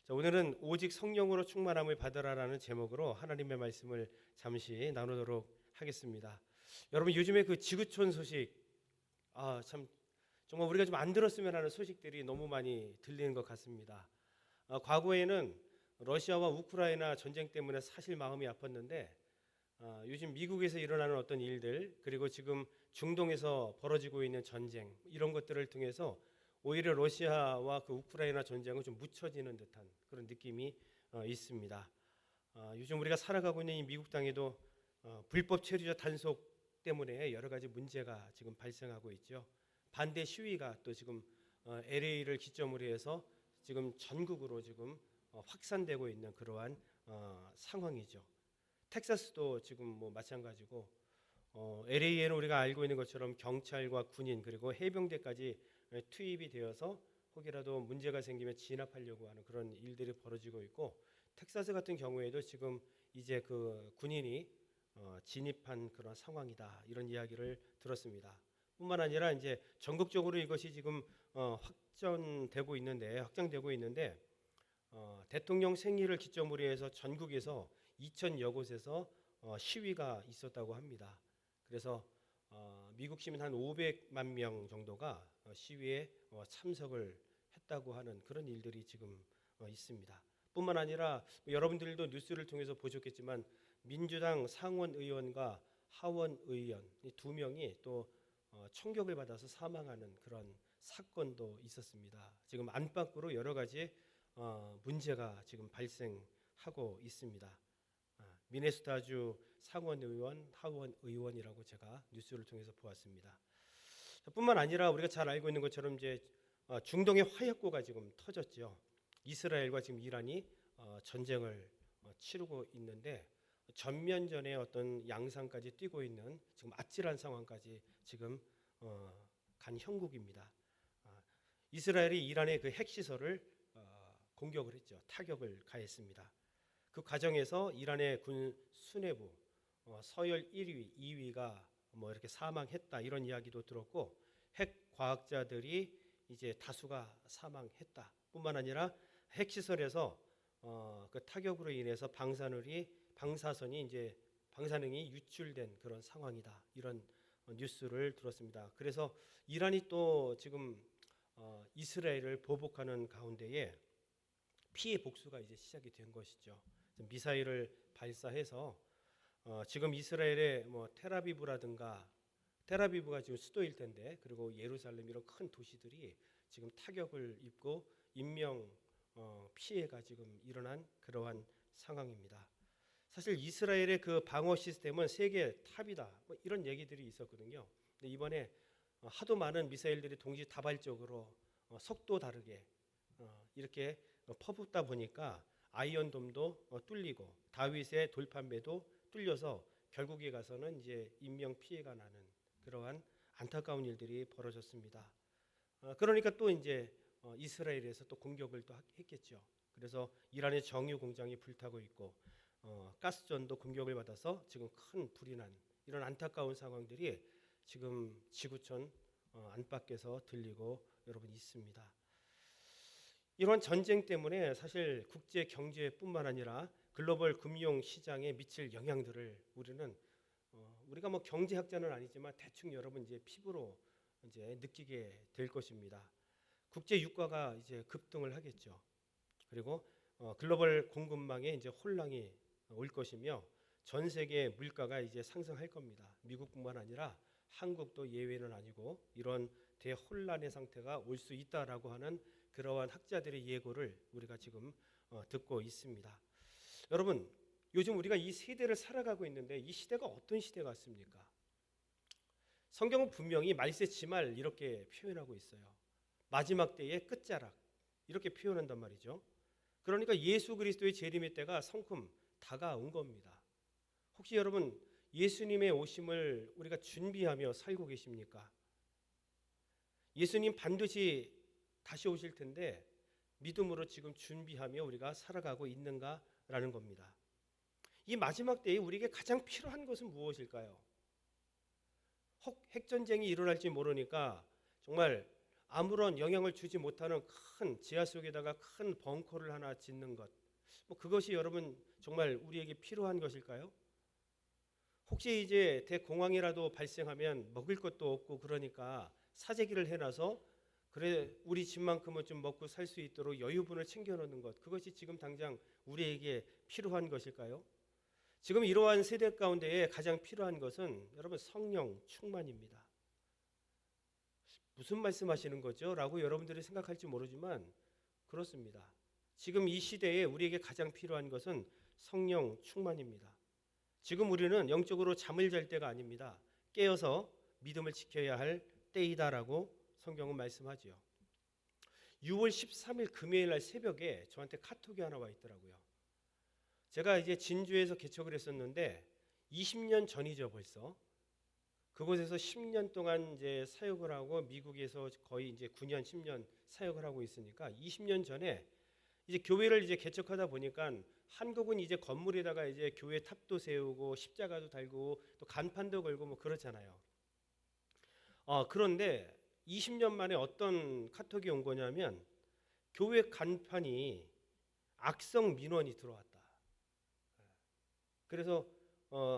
자, 오늘은 오직 성령으로 충만함을 받으라라는 제목으로 하나님의 말씀을 잠시 나누도록 하겠습니다. 여러분, 요즘에 그 지구촌 소식, 참 정말 우리가 좀 안 들었으면 하는 소식들이 너무 많이 들리는 것 같습니다. 과거에는 러시아와 우크라이나 전쟁 때문에 사실 마음이 아팠는데, 요즘 미국에서 일어나는 어떤 일들, 그리고 지금 중동에서 벌어지고 있는 전쟁, 이런 것들을 통해서 오히려 러시아와 그 우크라이나 전쟁은 좀 묻혀지는 듯한 그런 느낌이 있습니다. 요즘 우리가 살아가고 있는 이 미국 땅에도 불법 체류자 단속 때문에 여러 가지 문제가 지금 발생하고 있죠. 반대 시위가 또 지금 LA를 기점으로 해서 지금 전국으로 지금 확산되고 있는 그러한 상황이죠. 텍사스도 지금 뭐 마찬가지고, LA에는 우리가 알고 있는 것처럼 경찰과 군인 그리고 해병대까지 투입이 되어서 혹이라도 문제가 생기면 진압하려고 하는 그런 일들이 벌어지고 있고, 텍사스 같은 경우에도 지금 이제 그 군인이 진입한 그런 상황이다, 이런 이야기를 들었습니다. 뿐만 아니라 이제 전국적으로 이것이 지금 확장되고 있는데 대통령 생일을 기점으로 해서 전국에서 2,000여 곳에서 시위가 있었다고 합니다. 그래서 미국 시민 한 500만 명 정도가 시위에 참석을 했다고 하는 그런 일들이 지금 있습니다. 뿐만 아니라 여러분들도 뉴스를 통해서 보셨겠지만 민주당 상원 의원과 하원 의원 이 두 명이 또 총격을 받아서 사망하는 그런 사건도 있었습니다. 지금 안팎으로 여러 가지 문제가 지금 발생하고 있습니다. 미네소타주 상원 의원, 하원 의원이라고 제가 뉴스를 통해서 보았습니다. 뿐만 아니라 우리가 잘 알고 있는 것처럼 이제 중동의 화약고가 지금 터졌죠. 이스라엘과 지금 이란이 전쟁을 치르고 있는데 전면전의 어떤 양상까지 띄고 있는 지금 아찔한 상황까지 지금 간 형국입니다. 이스라엘이 이란의 그 핵시설을 공격을 했죠. 타격을 가했습니다. 그 과정에서 이란의 군 수뇌부 서열 1위, 2위가 뭐 이렇게 사망했다, 이런 이야기도 들었고, 핵 과학자들이 이제 다수가 사망했다. 뿐만 아니라 핵시설에서 그 타격으로 인해서 방사선이 이제 방사능이 유출된 그런 상황이다, 이런 뉴스를 들었습니다. 그래서 이란이 또 지금 이스라엘을 보복하는 가운데에 피해 복수가 이제 시작이 된 것이죠. 미사일을 발사해서 지금 이스라엘의 뭐 테라비브가 지금 수도일 텐데, 그리고 예루살렘 이런 큰 도시들이 지금 타격을 입고 인명 피해가 지금 일어난 그러한 상황입니다. 사실 이스라엘의 그 방어 시스템은 세계 탑이다, 뭐 이런 얘기들이 있었거든요. 근데 이번에 하도 많은 미사일들이 동시다발적으로 속도 다르게 이렇게 퍼붓다 보니까 아이언돔도 뚫리고 다윗의 돌판매도 뚫려서 결국에 가서는 이제 인명 피해가 나는 그러한 안타까운 일들이 벌어졌습니다. 그러니까 또 이제 이스라엘에서 또 공격을 또 했겠죠. 그래서 이란의 정유 공장이 불타고 있고 가스전도 공격을 받아서 지금 큰 불이 난 이런 안타까운 상황들이 지금 지구촌 안팎에서 들리고 여러분 있습니다. 이런 전쟁 때문에 사실 국제 경제뿐만 아니라 글로벌 금융 시장에 미칠 영향들을 우리가 뭐 경제학자는 아니지만 대충 여러분 이제 피부로 이제 느끼게 될 것입니다. 국제 유가가 이제 급등을 하겠죠. 그리고 글로벌 공급망에 이제 혼란이 올 것이며 전 세계 물가가 이제 상승할 겁니다. 미국뿐만 아니라 한국도 예외는 아니고 이런 대혼란의 상태가 올 수 있다라고 하는 그러한 학자들의 예고를 우리가 지금 듣고 있습니다. 여러분, 요즘 우리가 이 세대를 살아가고 있는데 이 시대가 어떤 시대 같습니까? 성경은 분명히 말세지말 이렇게 표현하고 있어요. 마지막 때의 끝자락 이렇게 표현한단 말이죠. 그러니까 예수 그리스도의 재림의 때가 성큼 다가온 겁니다. 혹시 여러분 예수님의 오심을 우리가 준비하며 살고 계십니까? 예수님 반드시 다시 오실 텐데 믿음으로 지금 준비하며 우리가 살아가고 있는가라는 겁니다. 이 마지막 때에 우리에게 가장 필요한 것은 무엇일까요? 혹 핵전쟁이 일어날지 모르니까 정말 아무런 영향을 주지 못하는 큰 지하 속에다가 큰 벙커를 하나 짓는 것, 뭐 그것이 여러분 정말 우리에게 필요한 것일까요? 혹시 이제 대공황이라도 발생하면 먹을 것도 없고 그러니까 사재기를 해놔서 그래 우리 집만큼은 좀 먹고 살 수 있도록 여유분을 챙겨놓는 것, 그것이 지금 당장 우리에게 필요한 것일까요? 지금 이러한 세대 가운데에 가장 필요한 것은 여러분 성령 충만입니다. 무슨 말씀하시는 거죠? 라고 여러분들이 생각할지 모르지만 그렇습니다. 지금 이 시대에 우리에게 가장 필요한 것은 성령 충만입니다. 지금 우리는 영적으로 잠을 잘 때가 아닙니다. 깨어서 믿음을 지켜야 할 때이다라고 성경은 말씀하지요. 6월 13일 금요일 날 새벽에 저한테 카톡이 하나 와 있더라고요. 제가 이제 진주에서 개척을 했었는데 20년 전이죠 벌써. 그곳에서 10년 동안 이제 사역을 하고 미국에서 거의 이제 9년 10년 사역을 하고 있으니까 20년 전에 이제 교회를 이제 개척하다 보니까 한국은 이제 건물에다가 이제 교회 탑도 세우고 십자가도 달고 또 간판도 걸고 뭐 그렇잖아요. 그런데 20년 만에 어떤 카톡이 온 거냐면 교회 간판이 악성 민원이 들어왔다. 그래서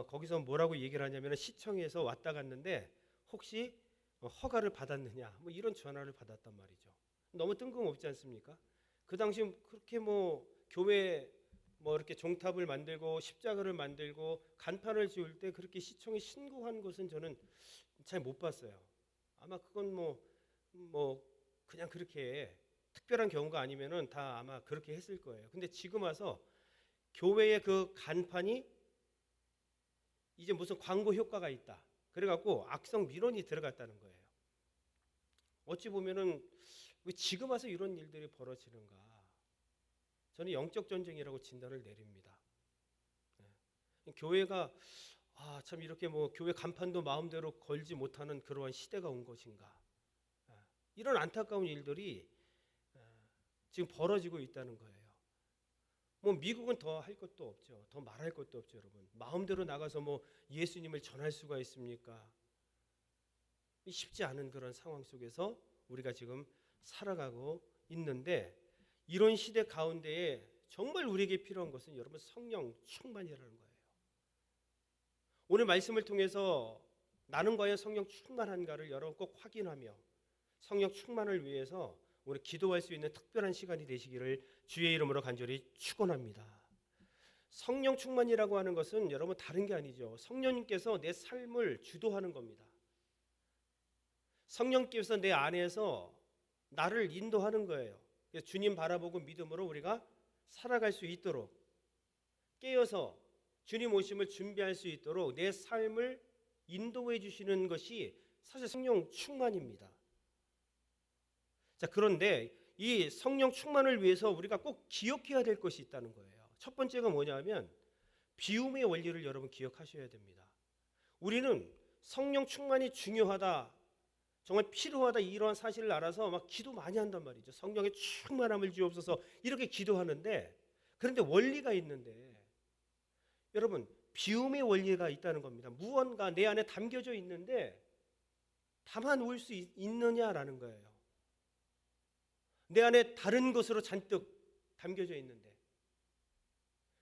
거기서 뭐라고 얘기를 하냐면 시청에서 왔다 갔는데 혹시 허가를 받았느냐 뭐 이런 전화를 받았단 말이죠. 너무 뜬금없지 않습니까? 그 당시 그렇게 뭐 교회 뭐 이렇게 종탑을 만들고 십자가를 만들고 간판을 지을 때 그렇게 시청에 신고한 것은 저는 잘 못 봤어요. 아마 그건 뭐 그냥 그렇게 특별한 경우가 아니면은 다 아마 그렇게 했을 거예요. 근데 지금 와서 교회의 그 간판이 이제 무슨 광고 효과가 있다. 그래갖고 악성 민원이 들어갔다는 거예요. 어찌 보면은 왜 지금 와서 이런 일들이 벌어지는가? 저는 영적 전쟁이라고 진단을 내립니다. 교회가 참 이렇게 뭐 교회 간판도 마음대로 걸지 못하는 그러한 시대가 온 것인가? 이런 안타까운 일들이 지금 벌어지고 있다는 거예요. 뭐 미국은 더 할 것도 없죠. 더 말할 것도 없죠, 여러분. 마음대로 나가서 뭐 예수님을 전할 수가 있습니까? 쉽지 않은 그런 상황 속에서 우리가 지금 살아가고 있는데 이런 시대 가운데에 정말 우리에게 필요한 것은 여러분 성령 충만이라는 거예요. 오늘 말씀을 통해서 나는 과연 성령 충만한가를 여러분 꼭 확인하며 성령 충만을 위해서 우리 기도할 수 있는 특별한 시간이 되시기를 주의 이름으로 간절히 축원합니다. 성령 충만이라고 하는 것은 여러분 다른 게 아니죠. 성령님께서 내 삶을 주도하는 겁니다. 성령께서 내 안에서 나를 인도하는 거예요. 그래서 주님 바라보고 믿음으로 우리가 살아갈 수 있도록 깨어서 주님 오심을 준비할 수 있도록 내 삶을 인도해 주시는 것이 사실 성령 충만입니다. 자, 그런데 이 성령 충만을 위해서 우리가 꼭 기억해야 될 것이 있다는 거예요. 첫 번째가 뭐냐면 비움의 원리를 여러분 기억하셔야 됩니다. 우리는 성령 충만이 중요하다, 정말 필요하다 이러한 사실을 알아서 막 기도 많이 한단 말이죠. 성령의 충만함을 주옵소서 이렇게 기도하는데 그런데 원리가 있는데 여러분 비움의 원리가 있다는 겁니다. 무언가 내 안에 담겨져 있는데 담아놓을 수 있느냐라는 거예요. 내 안에 다른 것으로 잔뜩 담겨져 있는데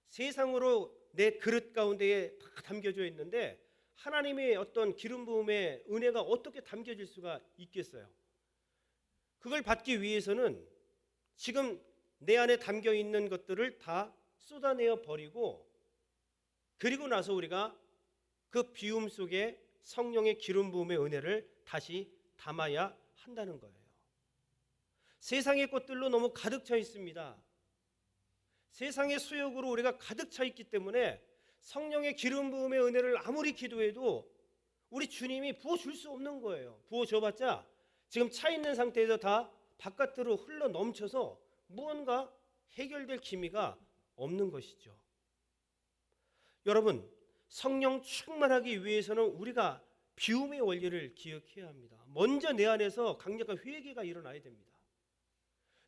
세상으로 내 그릇 가운데에 다 담겨져 있는데 하나님의 어떤 기름 부음의 은혜가 어떻게 담겨질 수가 있겠어요? 그걸 받기 위해서는 지금 내 안에 담겨 있는 것들을 다 쏟아내어 버리고 그리고 나서 우리가 그 비움 속에 성령의 기름 부음의 은혜를 다시 담아야 한다는 거예요. 세상의 것들로 너무 가득 차 있습니다. 세상의 수욕으로 우리가 가득 차 있기 때문에 성령의 기름 부음의 은혜를 아무리 기도해도 우리 주님이 부어줄 수 없는 거예요. 부어줘봤자 지금 차 있는 상태에서 다 바깥으로 흘러 넘쳐서 무언가 해결될 기미가 없는 것이죠. 여러분 성령 충만하기 위해서는 우리가 비움의 원리를 기억해야 합니다. 먼저 내 안에서 강력한 회개가 일어나야 됩니다.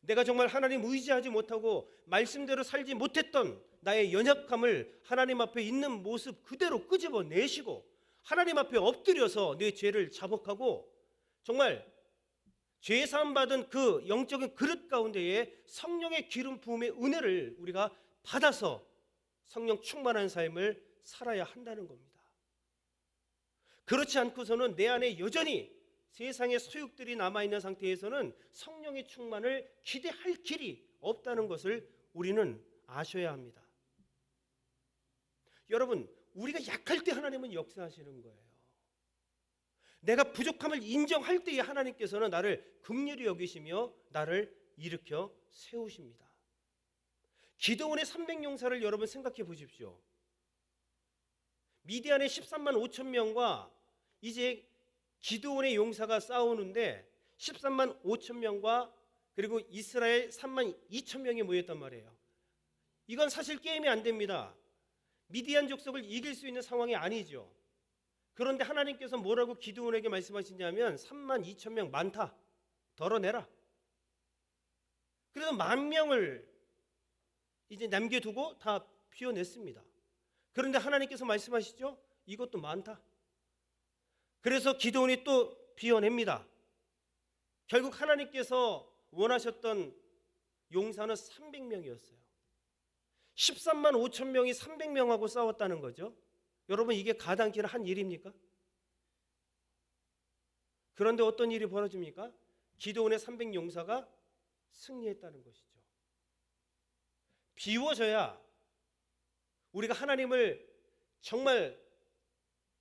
내가 정말 하나님 의지하지 못하고 말씀대로 살지 못했던 나의 연약함을 하나님 앞에 있는 모습 그대로 끄집어내시고 하나님 앞에 엎드려서 내 죄를 자복하고 정말 죄 사함 받은 그 영적인 그릇 가운데에 성령의 기름 부음의 은혜를 우리가 받아서 성령 충만한 삶을 살아야 한다는 겁니다. 그렇지 않고서는 내 안에 여전히 세상의 소욕들이 남아있는 상태에서는 성령의 충만을 기대할 길이 없다는 것을 우리는 아셔야 합니다. 여러분, 우리가 약할 때 하나님은 역사하시는 거예요. 내가 부족함을 인정할 때에 하나님께서는 나를 긍휼히 여기시며 나를 일으켜 세우십니다. 기드온의 300용사를 여러분 생각해 보십시오. 미디안의 13만 5천 명과 이제 기드온의 용사가 싸우는데 13만 5천 명과 그리고 이스라엘 3만 2천 명이 모였단 말이에요. 이건 사실 게임이 안 됩니다. 미디안 족속을 이길 수 있는 상황이 아니죠. 그런데 하나님께서 뭐라고 기드온에게 말씀하시냐면 3만 2천 명 많다. 덜어내라. 그래서 10,000명을 이제 남겨두고 다 비워냈습니다. 그런데 하나님께서 말씀하시죠. 이것도 많다. 그래서 기드온이 또 비워냅니다. 결국 하나님께서 원하셨던 용사는 300명이었어요. 13만 5천 명이 300명하고 싸웠다는 거죠. 여러분, 이게 가당키는 한 일입니까? 그런데 어떤 일이 벌어집니까? 기드온의 300용사가 승리했다는 것이죠. 비워져야 우리가 하나님을 정말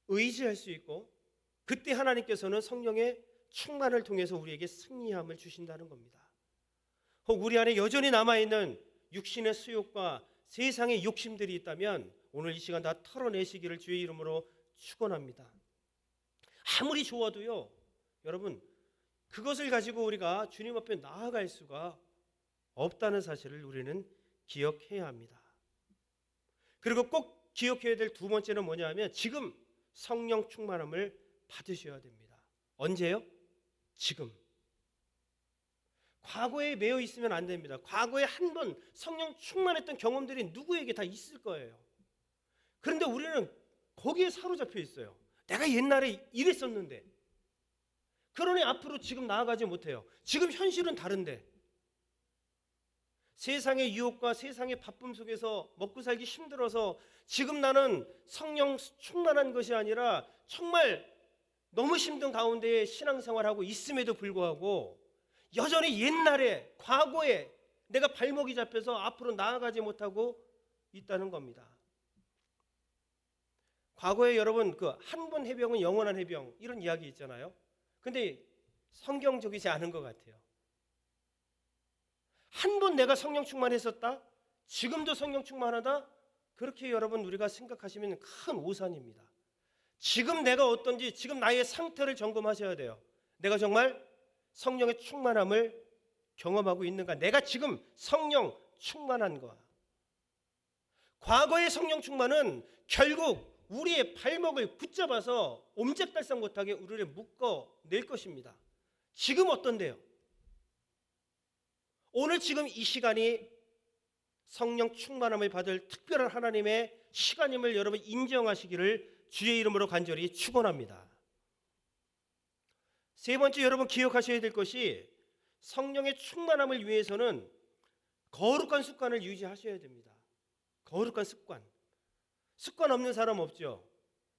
의지할 수 있고, 그때 하나님께서는 성령의 충만을 통해서 우리에게 승리함을 주신다는 겁니다. 혹 우리 안에 여전히 남아있는 육신의 수욕과 세상의 욕심들이 있다면 오늘 이 시간 다 털어내시기를 주의 이름으로 축원합니다. 아무리 좋아도요, 여러분, 그것을 가지고 우리가 주님 앞에 나아갈 수가 없다는 사실을 우리는 기억해야 합니다. 그리고 꼭 기억해야 될 두 번째는 뭐냐 하면 지금 성령 충만함을 받으셔야 됩니다. 언제요? 지금. 과거에 매여 있으면 안 됩니다. 과거에 한 번 성령 충만했던 경험들이 누구에게 다 있을 거예요. 그런데 우리는 거기에 사로잡혀 있어요. 내가 옛날에 이랬었는데, 그러니 앞으로 지금 나아가지 못해요. 지금 현실은 다른데, 세상의 유혹과 세상의 바쁨 속에서 먹고 살기 힘들어서 지금 나는 성령 충만한 것이 아니라 정말 너무 힘든 가운데 신앙생활하고 있음에도 불구하고 여전히 옛날에, 과거에 내가 발목이 잡혀서 앞으로 나아가지 못하고 있다는 겁니다. 과거에 여러분 그 한 번 해병은 영원한 해병 이런 이야기 있잖아요. 근데 성경적이지 않은 것 같아요. 한 번 내가 성령 충만했었다, 지금도 성령 충만하다, 그렇게 여러분 우리가 생각하시면 큰 오산입니다. 지금 내가 어떤지, 지금 나의 상태를 점검하셔야 돼요. 내가 정말 성령의 충만함을 경험하고 있는가? 내가 지금 성령 충만한가? 과거의 성령 충만은 결국 우리의 발목을 붙잡아서 옴짝달싹 못하게 우리를 묶어낼 것입니다. 지금 어떤데요? 오늘 지금 이 시간이 성령 충만함을 받을 특별한 하나님의 시간임을 여러분 인정하시기를 주의 이름으로 간절히 축원합니다. 세 번째 여러분 기억하셔야 될 것이 성령의 충만함을 위해서는 거룩한 습관을 유지하셔야 됩니다. 거룩한 습관. 습관 없는 사람 없죠?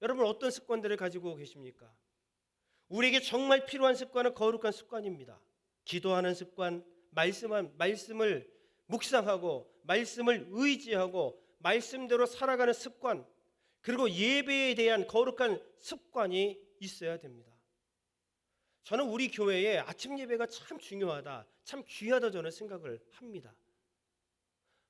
여러분 어떤 습관들을 가지고 계십니까? 우리에게 정말 필요한 습관은 거룩한 습관입니다. 기도하는 습관, 말씀을 묵상하고 말씀을 의지하고 말씀대로 살아가는 습관, 그리고 예배에 대한 거룩한 습관이 있어야 됩니다. 저는 우리 교회에 아침 예배가 참 중요하다, 참 귀하다 저는 생각을 합니다.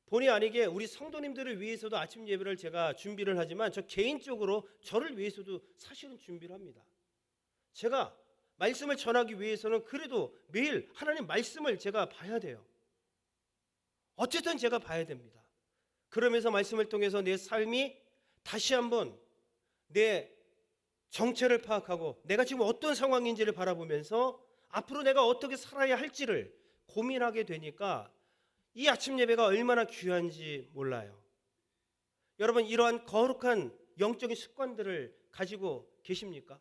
본의 아니게 우리 성도님들을 위해서도 아침 예배를 제가 준비를 하지만 저 개인적으로 저를 위해서도 사실은 준비를 합니다. 제가 말씀을 전하기 위해서는 그래도 매일 하나님 말씀을 제가 봐야 돼요. 어쨌든 제가 봐야 됩니다. 그러면서 말씀을 통해서 내 삶이 다시 한번 내 정체를 파악하고 내가 지금 어떤 상황인지를 바라보면서 앞으로 내가 어떻게 살아야 할지를 고민하게 되니까 이 아침 예배가 얼마나 귀한지 몰라요. 여러분 이러한 거룩한 영적인 습관들을 가지고 계십니까?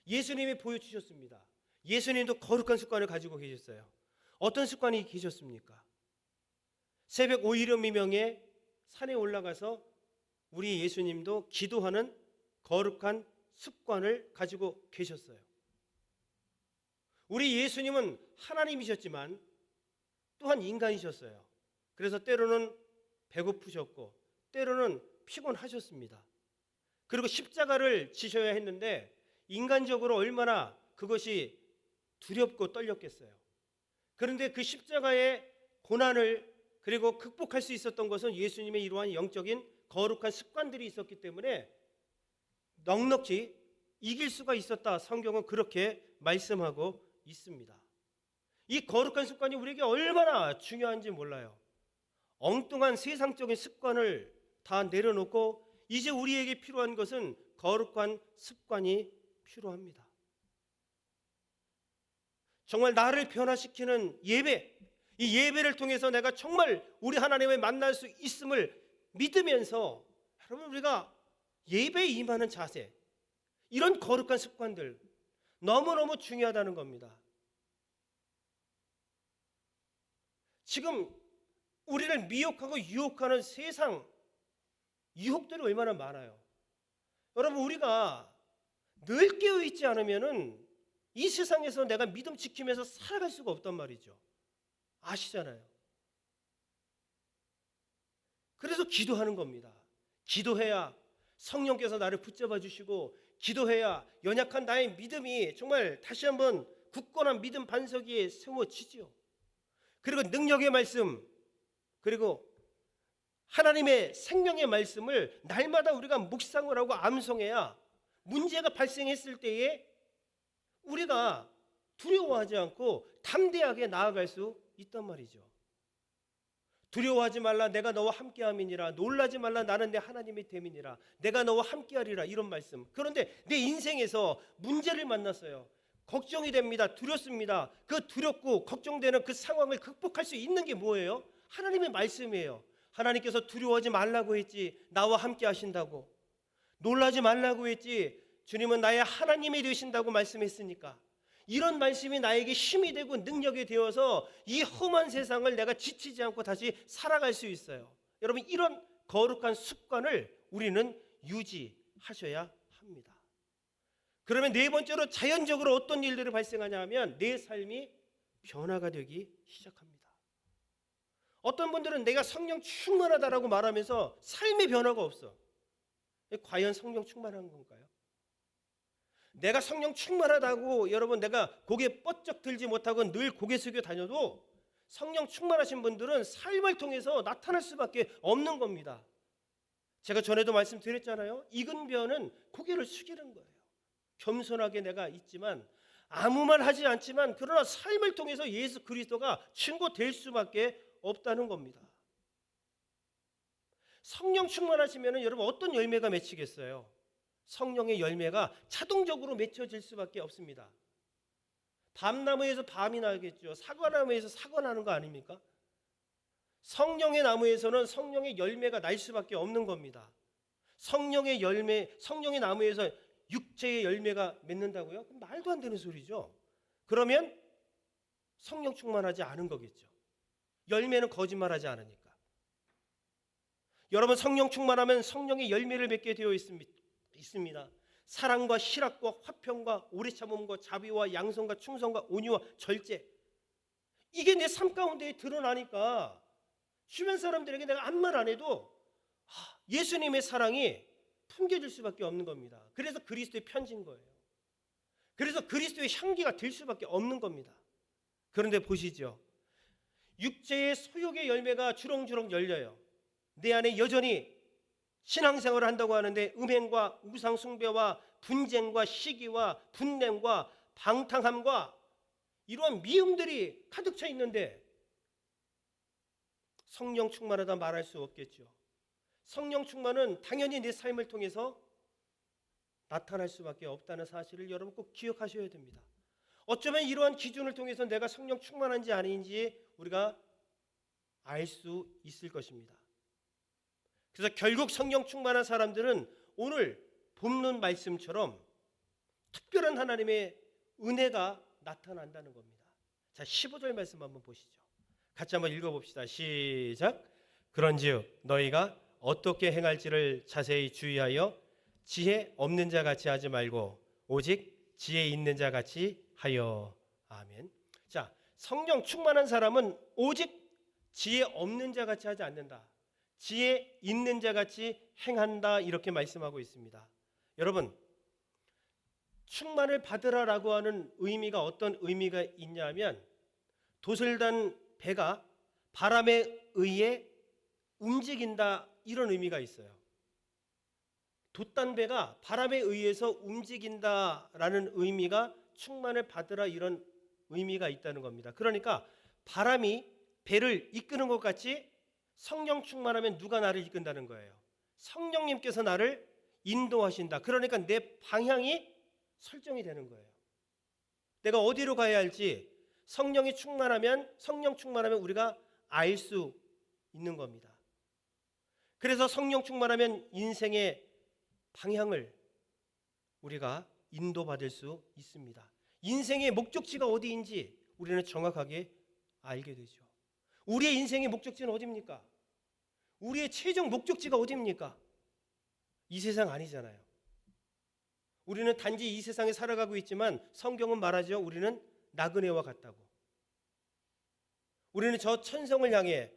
예수님이 보여주셨습니다. 예수님도 거룩한 습관을 가지고 계셨어요. 어떤 습관이 계셨습니까? 새벽 오이려미명에 산에 올라가서 우리 예수님도 기도하는 거룩한 습관을 가지고 계셨어요. 우리 예수님은 하나님이셨지만 또한 인간이셨어요. 그래서 때로는 배고프셨고 때로는 피곤하셨습니다. 그리고 십자가를 지셔야 했는데 인간적으로 얼마나 그것이 두렵고 떨렸겠어요. 그런데 그 십자가의 고난을 그리고 극복할 수 있었던 것은 예수님의 이러한 영적인 거룩한 습관들이 있었기 때문에 넉넉히 이길 수가 있었다. 성경은 그렇게 말씀하고 있습니다. 이 거룩한 습관이 우리에게 얼마나 중요한지 몰라요. 엉뚱한 세상적인 습관을 다 내려놓고 이제 우리에게 필요한 것은 거룩한 습관이 필요합니다. 정말 나를 변화시키는 예배, 이 예배를 통해서 내가 정말 우리 하나님을 만날 수 있음을 믿으면서 여러분 우리가 예배에 임하는 자세, 이런 거룩한 습관들 너무너무 중요하다는 겁니다. 지금 우리를 미혹하고 유혹하는 세상 유혹들이 얼마나 많아요. 여러분 우리가 늘 깨어있지 않으면은 이 세상에서 내가 믿음 지키면서 살아갈 수가 없단 말이죠. 아시잖아요. 그래서 기도하는 겁니다. 기도해야 성령께서 나를 붙잡아 주시고 기도해야 연약한 나의 믿음이 정말 다시 한번 굳건한 믿음 반석 위에 세워지지요. 그리고 능력의 말씀 그리고 하나님의 생명의 말씀을 날마다 우리가 묵상을 하고 암송해야 문제가 발생했을 때에 우리가 두려워하지 않고 담대하게 나아갈 수 있단 말이죠. 두려워하지 말라 내가 너와 함께함이니라. 놀라지 말라 나는 내 하나님의 됨이니라. 내가 너와 함께하리라. 이런 말씀. 그런데 내 인생에서 문제를 만났어요. 걱정이 됩니다. 두렵습니다. 그 두렵고 걱정되는 그 상황을 극복할 수 있는 게 뭐예요? 하나님의 말씀이에요. 하나님께서 두려워하지 말라고 했지. 나와 함께 하신다고. 놀라지 말라고 했지. 주님은 나의 하나님이 되신다고 말씀했으니까. 이런 말씀이 나에게 힘이 되고 능력이 되어서 이 험한 세상을 내가 지치지 않고 다시 살아갈 수 있어요. 여러분 이런 거룩한 습관을 우리는 유지하셔야 합니다. 그러면 네 번째로 자연적으로 어떤 일들이 발생하냐 하면 내 삶이 변화가 되기 시작합니다. 어떤 분들은 내가 성령 충만하다라고 말하면서 삶의 변화가 없어. 과연 성령 충만한 건가요? 내가 성령 충만하다고 여러분 내가 고개 뻗쩍 들지 못하고 늘 고개 숙여 다녀도 성령 충만하신 분들은 삶을 통해서 나타날 수밖에 없는 겁니다. 제가 전에도 말씀드렸잖아요. 익은 벼는 고개를 숙이는 거예요. 겸손하게 내가 있지만 아무 말 하지 않지만 그러나 삶을 통해서 예수 그리스도가 증거될 수밖에 없다는 겁니다. 성령 충만하시면 여러분 어떤 열매가 맺히겠어요? 성령의 열매가 자동적으로 맺혀질 수밖에 없습니다. 밤나무에서 밤이 나겠죠. 사과나무에서 사과 나는 거 아닙니까? 성령의 나무에서는 성령의 열매가 날 수밖에 없는 겁니다. 성령의 열매, 성령의 나무에서 육체의 열매가 맺는다고요? 그럼 말도 안 되는 소리죠. 그러면 성령 충만하지 않은 거겠죠. 열매는 거짓말하지 않으니까. 여러분 성령 충만하면 성령의 열매를 맺게 되어 있습니다. 사랑과 실학과 화평과 오래 참음과 자비와 양성과 충성과 온유와 절제. 이게 내 삶 가운데 드러나니까 주변 사람들에게 내가 아무 말 안 해도 예수님의 사랑이 풍겨질 수밖에 없는 겁니다. 그래서 그리스도의 편지인 거예요. 그래서 그리스도의 향기가 될 수밖에 없는 겁니다. 그런데 보시죠. 육체의 소욕의 열매가 주렁주렁 열려요. 내 안에 여전히 신앙생활을 한다고 하는데 음행과 우상숭배와 분쟁과 시기와 분냄과 방탕함과 이러한 미움들이 가득 차 있는데 성령 충만하다 말할 수 없겠죠. 성령 충만은 당연히 내 삶을 통해서 나타날 수밖에 없다는 사실을 여러분 꼭 기억하셔야 됩니다. 어쩌면 이러한 기준을 통해서 내가 성령 충만한지 아닌지 우리가 알 수 있을 것입니다. 그래서 결국 성령 충만한 사람들은 오늘 본문 말씀처럼 특별한 하나님의 은혜가 나타난다는 겁니다. 자, 15절 말씀 한번 보시죠. 같이 한번 읽어봅시다. 시작. 그런즉 너희가 어떻게 행할지를 자세히 주의하여 지혜 없는 자 같이 하지 말고 오직 지혜 있는 자 같이 하여. 아멘. 자, 성령 충만한 사람은 오직 지혜 없는 자 같이 하지 않는다. 지혜 있는 자 같이 행한다. 이렇게 말씀하고 있습니다. 여러분, 충만을 받으라라고 하는 의미가 어떤 의미가 있냐면 도슬단 배가 바람에 의해 움직인다 이런 의미가 있어요. 돛단 배가 바람에 의해서 움직인다라는 의미가 충만을 받으라 이런 의미가 있다는 겁니다. 그러니까 바람이 배를 이끄는 것 같이 성령 충만하면 누가 나를 이끈다는 거예요. 성령님께서 나를 인도하신다. 그러니까 내 방향이 설정이 되는 거예요. 내가 어디로 가야 할지 성령 충만하면 우리가 알 수 있는 겁니다. 그래서 성령 충만하면 인생의 방향을 우리가 인도받을 수 있습니다. 인생의 목적지가 어디인지 우리는 정확하게 알게 되죠. 우리의 인생의 목적지는 어디입니까? 우리의 최종 목적지가 어디입니까? 이 세상 아니잖아요. 우리는 단지 이 세상에 살아가고 있지만 성경은 말하죠. 우리는 나그네와 같다고. 우리는 저 천성을 향해,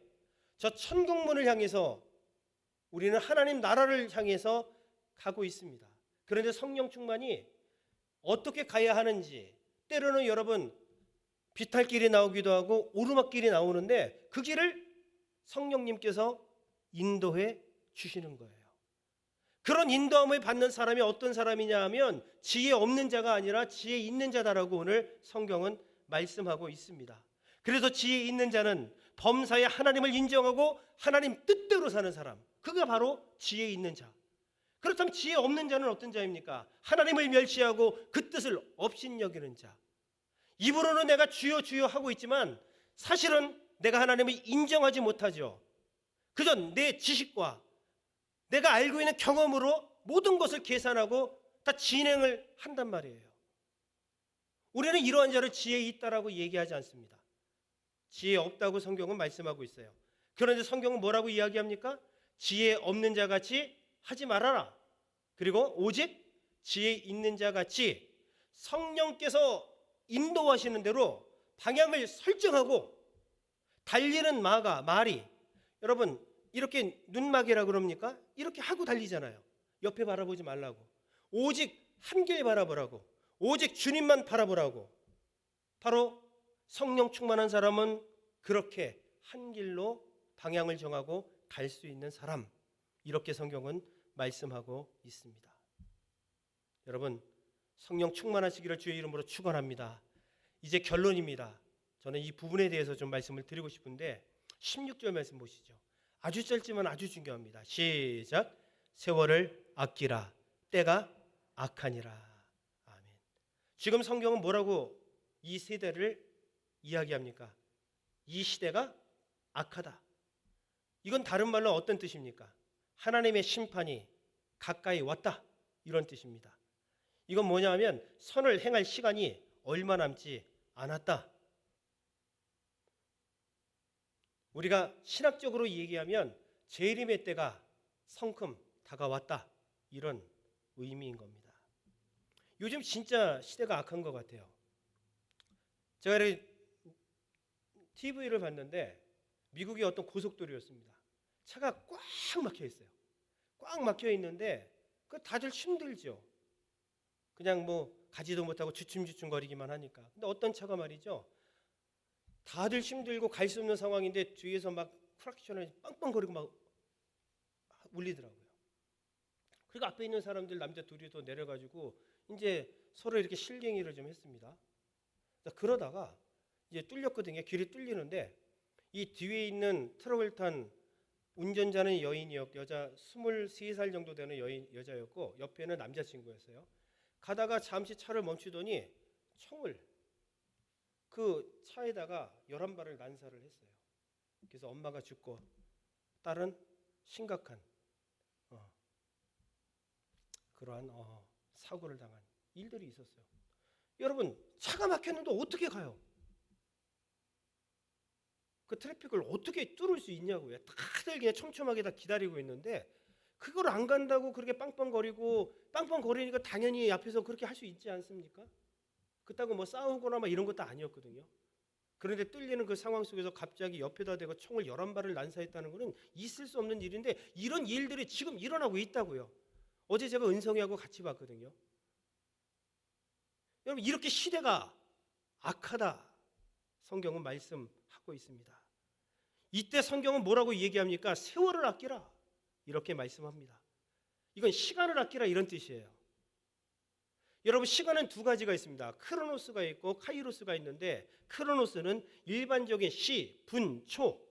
저 천국문을 향해서 우리는 하나님 나라를 향해서 가고 있습니다. 그런데 성령 충만이 어떻게 가야 하는지 때로는 여러분 비탈길이 나오기도 하고 오르막길이 나오는데 그 길을 성령님께서 인도해 주시는 거예요. 그런 인도함을 받는 사람이 어떤 사람이냐 하면 지혜 없는 자가 아니라 지혜 있는 자다라고 오늘 성경은 말씀하고 있습니다. 그래서 지혜 있는 자는 범사에 하나님을 인정하고 하나님 뜻대로 사는 사람, 그가 바로 지혜 있는 자. 그렇다면 지혜 없는 자는 어떤 자입니까? 하나님을 멸시하고 그 뜻을 업신여기는 자. 입으로는 내가 주여 주여 하고 있지만 사실은 내가 하나님을 인정하지 못하죠. 그저 내 지식과 내가 알고 있는 경험으로 모든 것을 계산하고 다 진행을 한단 말이에요. 우리는 이러한 자를 지혜 있다라고 얘기하지 않습니다. 지혜 없다고 성경은 말씀하고 있어요. 그런데 성경은 뭐라고 이야기합니까? 지혜 없는 자 같이 하지 말아라. 그리고 오직 지혜 있는 자 같이 성령께서 인도하시는 대로 방향을 설정하고 달리는 말이 여러분 이렇게 눈막이라 그럽니까? 이렇게 하고 달리잖아요. 옆에 바라보지 말라고. 오직 한 길 바라보라고. 오직 주님만 바라보라고. 바로 성령 충만한 사람은 그렇게 한 길로 방향을 정하고 갈 수 있는 사람. 이렇게 성경은 말씀하고 있습니다. 여러분 성령 충만하시기를 주의 이름으로 축원합니다. 이제 결론입니다. 저는 이 부분에 대해서 좀 말씀을 드리고 싶은데 16절 말씀 보시죠. 아주 짧지만 아주 중요합니다. 시작. 세월을 아끼라. 때가 악하니라. 아멘. 지금 성경은 뭐라고 이 세대를 이야기합니까? 이 시대가 악하다. 이건 다른 말로 어떤 뜻입니까? 하나님의 심판이 가까이 왔다. 이런 뜻입니다. 이건 뭐냐 하면 선을 행할 시간이 얼마 남지 않았다. 우리가 신학적으로 얘기하면 재림의 때가 성큼 다가왔다. 이런 의미인 겁니다. 요즘 진짜 시대가 악한 것 같아요. 제가 TV를 봤는데 미국의 어떤 고속도로였습니다. 차가 꽉 막혀 있어요. 꽉 막혀 있는데 그 다들 힘들죠. 그냥 뭐 가지도 못하고 주춤주춤 거리기만 하니까. 근데 어떤 차가 말이죠. 다들 힘들고 갈 수 없는 상황인데 뒤에서 막 크락션을 빵빵거리고 막 울리더라고요. 그리고 앞에 있는 사람들 남자 둘이 또 내려가지고 이제 서로 이렇게 실갱이를 좀 했습니다. 그러다가 이제 뚫렸거든요. 길이 뚫리는데 이 뒤에 있는 트럭을 탄 운전자는 여자 23살 정도 되는 여자였고 옆에는 남자친구였어요. 가다가 잠시 차를 멈추더니 총을 그 차에다가 11발을 난사를 했어요. 그래서 엄마가 죽고 딸은 심각한 그러한 사고를 당한 일들이 있었어요. 여러분, 차가 막혔는데 어떻게 가요? 그 트래픽을 어떻게 뚫을 수 있냐고요. 다들 그냥 촘촘하게 다 기다리고 있는데 그걸 안 간다고 그렇게 빵빵거리니까 당연히 앞에서 그렇게 할 수 있지 않습니까? 그렇다고 뭐 싸우거나 막 이런 것도 아니었거든요. 그런데 뚫리는 그 상황 속에서 갑자기 옆에다 대고 총을 11발을 난사했다는 것은 있을 수 없는 일인데 이런 일들이 지금 일어나고 있다고요. 어제 제가 은성이하고 같이 봤거든요. 여러분, 이렇게 시대가 악하다 성경은 말씀하고 있습니다. 이때 성경은 뭐라고 얘기합니까? 세월을 아끼라 이렇게 말씀합니다. 이건 시간을 아끼라 이런 뜻이에요. 여러분, 시간은 두 가지가 있습니다. 크로노스가 있고 카이로스가 있는데, 크로노스는 일반적인 시, 분, 초,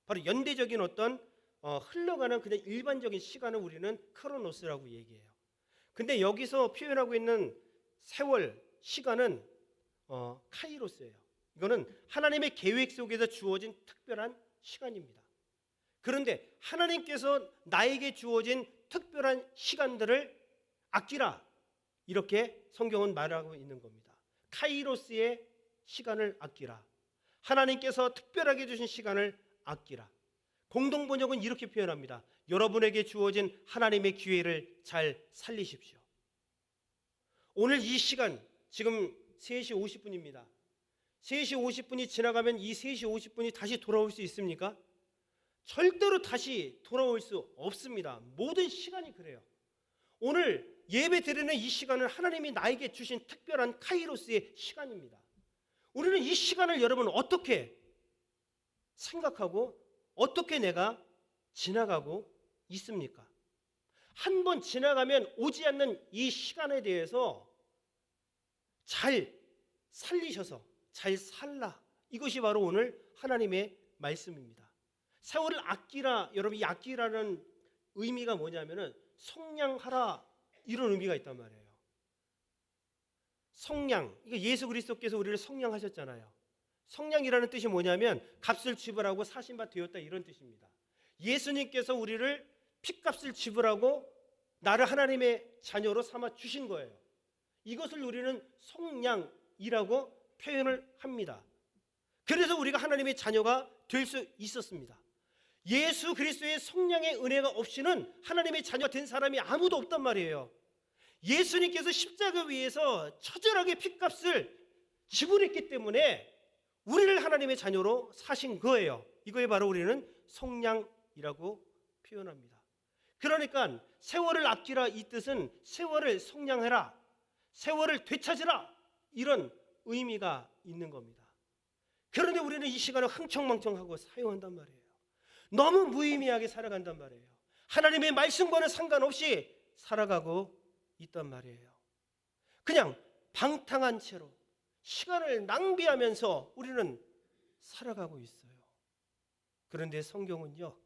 바로 연대적인 어떤 흘러가는 그냥 일반적인 시간을 우리는 크로노스라고 얘기해요. 근데 여기서 표현하고 있는 세월, 시간은 카이로스예요. 이거는 하나님의 계획 속에서 주어진 특별한 시간입니다. 그런데 하나님께서 나에게 주어진 특별한 시간들을 아끼라 이렇게 성경은 말하고 있는 겁니다. 카이로스의 시간을 아끼라. 하나님께서 특별하게 주신 시간을 아끼라. 공동번역은 이렇게 표현합니다. 여러분에게 주어진 하나님의 기회를 잘 살리십시오. 오늘 이 시간, 지금 3시 50분입니다. 3시 50분이 지나가면 이 3시 50분이 다시 돌아올 수 있습니까? 절대로 다시 돌아올 수 없습니다. 모든 시간이 그래요. 오늘 예배 드리는 이 시간은 하나님이 나에게 주신 특별한 카이로스의 시간입니다. 우리는 이 시간을 여러분 어떻게 생각하고 어떻게 내가 지나가고 있습니까? 한 번 지나가면 오지 않는 이 시간에 대해서 잘 살리셔서 잘 살라. 이것이 바로 오늘 하나님의 말씀입니다. 세월을 아끼라. 여러분, 이 아끼라는 의미가 뭐냐면은 속량하라 이런 의미가 있단 말이에요. 속량, 이게 예수 그리스도께서 우리를 속량하셨잖아요. 속량이라는 뜻이 뭐냐면 값을 지불하고 사신 바 되었다 이런 뜻입니다. 예수님께서 우리를 핏값을 지불하고 나를 하나님의 자녀로 삼아 주신 거예요. 이것을 우리는 속량이라고 표현을 합니다. 그래서 우리가 하나님의 자녀가 될 수 있었습니다. 예수 그리스도의 속량의 은혜가 없이는 하나님의 자녀가 된 사람이 아무도 없단 말이에요. 예수님께서 십자가 위에서 처절하게 핏값을 지불했기 때문에 우리를 하나님의 자녀로 사신 거예요. 이거에 바로 우리는 속량이라고 표현합니다. 그러니까 세월을 아끼라 이 뜻은 세월을 속량해라, 세월을 되찾으라 이런 의미가 있는 겁니다. 그런데 우리는 이 시간을 흥청망청하고 사용한단 말이에요. 너무 무의미하게 살아간단 말이에요. 하나님의 말씀과는 상관없이 살아가고 있단 말이에요. 그냥 방탕한 채로 시간을 낭비하면서 우리는 살아가고 있어요. 그런데 성경은요,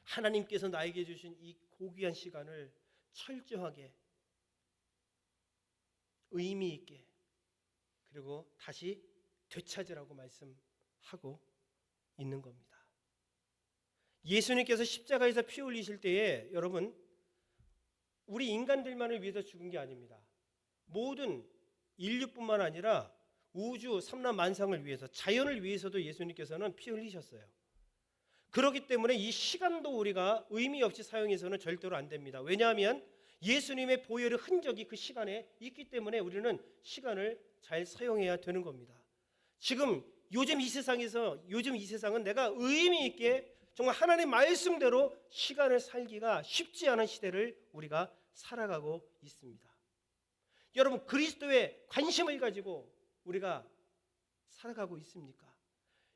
하나님께서 나에게 주신 이 고귀한 시간을 철저하게 의미 있게 그리고 다시 되찾으라고 말씀하고 있는 겁니다. 예수님께서 십자가에서 피 흘리실 때에 여러분, 우리 인간들만을 위해서 죽은 게 아닙니다. 모든 인류뿐만 아니라 우주 삼란 만상을 위해서, 자연을 위해서도 예수님께서는 피 흘리셨어요. 그렇기 때문에 이 시간도 우리가 의미 없이 사용해서는 절대로 안 됩니다. 왜냐하면 예수님의 보혈의 흔적이 그 시간에 있기 때문에 우리는 시간을 잘 사용해야 되는 겁니다. 지금 요즘 이 세상은 내가 의미 있게 정말 하나님 말씀대로 시간을 살기가 쉽지 않은 시대를 우리가 살아가고 있습니다. 여러분, 그리스도의 관심을 가지고 우리가 살아가고 있습니까?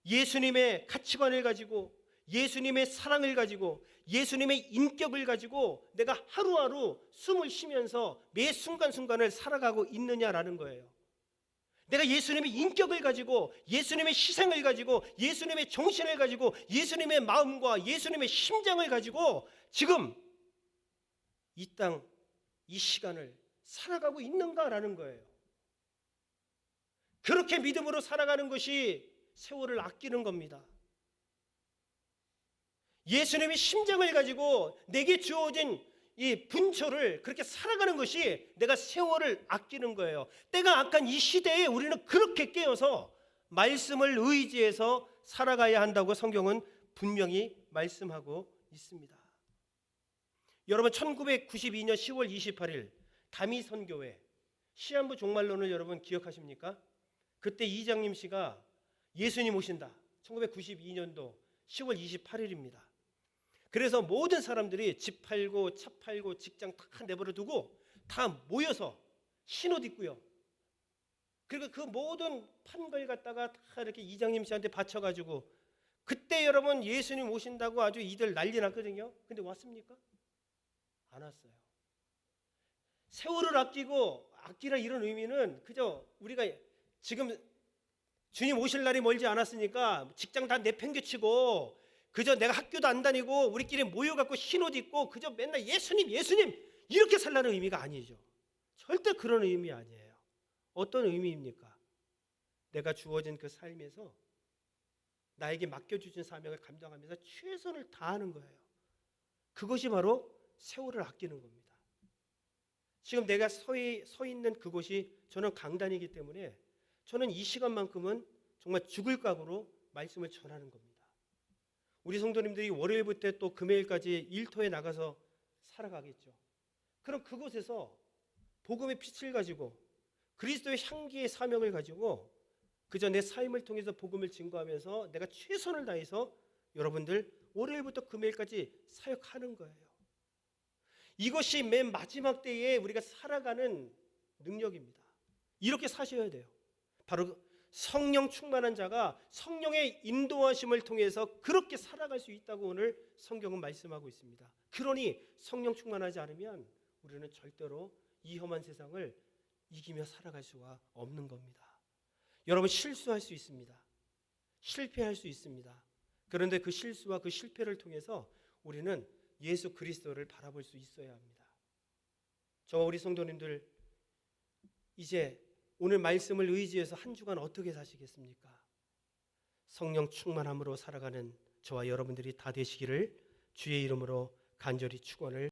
예수님의 가치관을 가지고, 예수님의 사랑을 가지고, 예수님의 인격을 가지고 내가 하루하루 숨을 쉬면서 매 순간순간을 살아가고 있느냐라는 거예요. 내가 예수님의 인격을 가지고, 예수님의 희생을 가지고, 예수님의 정신을 가지고, 예수님의 마음과 예수님의 심장을 가지고 지금 이 땅, 이 시간을 살아가고 있는가라는 거예요. 그렇게 믿음으로 살아가는 것이 세월을 아끼는 겁니다. 예수님의 심장을 가지고 내게 주어진 이 분초를 그렇게 살아가는 것이 내가 세월을 아끼는 거예요. 때가 악한 이 시대에 우리는 그렇게 깨어서 말씀을 의지해서 살아가야 한다고 성경은 분명히 말씀하고 있습니다. 여러분 1992년 10월 28일 다미선교회 시한부 종말론을 여러분 기억하십니까? 그때 이장님 씨가 예수님 오신다. 1992년도 10월 28일입니다. 그래서 모든 사람들이 집 팔고 차 팔고 직장 다 내버려 두고 다 모여서 신옷 입고요. 그리고 그 모든 판 걸 갖다가 다 이렇게 이장님 씨한테 바쳐가지고 그때 여러분 예수님 오신다고 아주 이들 난리 났거든요. 근데 왔습니까? 안 왔어요. 세월을 아끼라 이런 의미는 그저 우리가 지금 주님 오실 날이 멀지 않았으니까 직장 다 내팽개치고 그저 내가 학교도 안 다니고 우리끼리 모여갖고 흰옷 입고 그저 맨날 예수님 이렇게 살라는 의미가 아니죠. 절대 그런 의미 아니에요. 어떤 의미입니까? 내가 주어진 그 삶에서 나에게 맡겨주신 사명을 감당하면서 최선을 다하는 거예요. 그것이 바로 세월을 아끼는 겁니다. 지금 내가 서 있는 그곳이 저는 강단이기 때문에 저는 이 시간만큼은 정말 죽을 각오로 말씀을 전하는 겁니다. 우리 성도님들이 월요일부터 또 금요일까지 일터에 나가서 살아가겠죠. 그럼 그곳에서 복음의 빛을 가지고 그리스도의 향기의 사명을 가지고 그저 내 삶을 통해서 복음을 증거하면서 내가 최선을 다해서 여러분들 월요일부터 금요일까지 사역하는 거예요. 이것이 맨 마지막 때에 우리가 살아가는 능력입니다. 이렇게 사셔야 돼요. 바로 성령 충만한 자가 성령의 인도하심을 통해서 그렇게 살아갈 수 있다고 오늘 성경은 말씀하고 있습니다. 그러니 성령 충만하지 않으면 우리는 절대로 이 험한 세상을 이기며 살아갈 수가 없는 겁니다. 여러분 실수할 수 있습니다. 실패할 수 있습니다. 그런데 그 실수와 그 실패를 통해서 우리는 예수 그리스도를 바라볼 수 있어야 합니다. 저와 우리 성도님들 이제 오늘 말씀을 의지해서 한 주간 어떻게 사시겠습니까? 성령 충만함으로 살아가는 저와 여러분들이 다 되시기를 주의 이름으로 간절히 축원을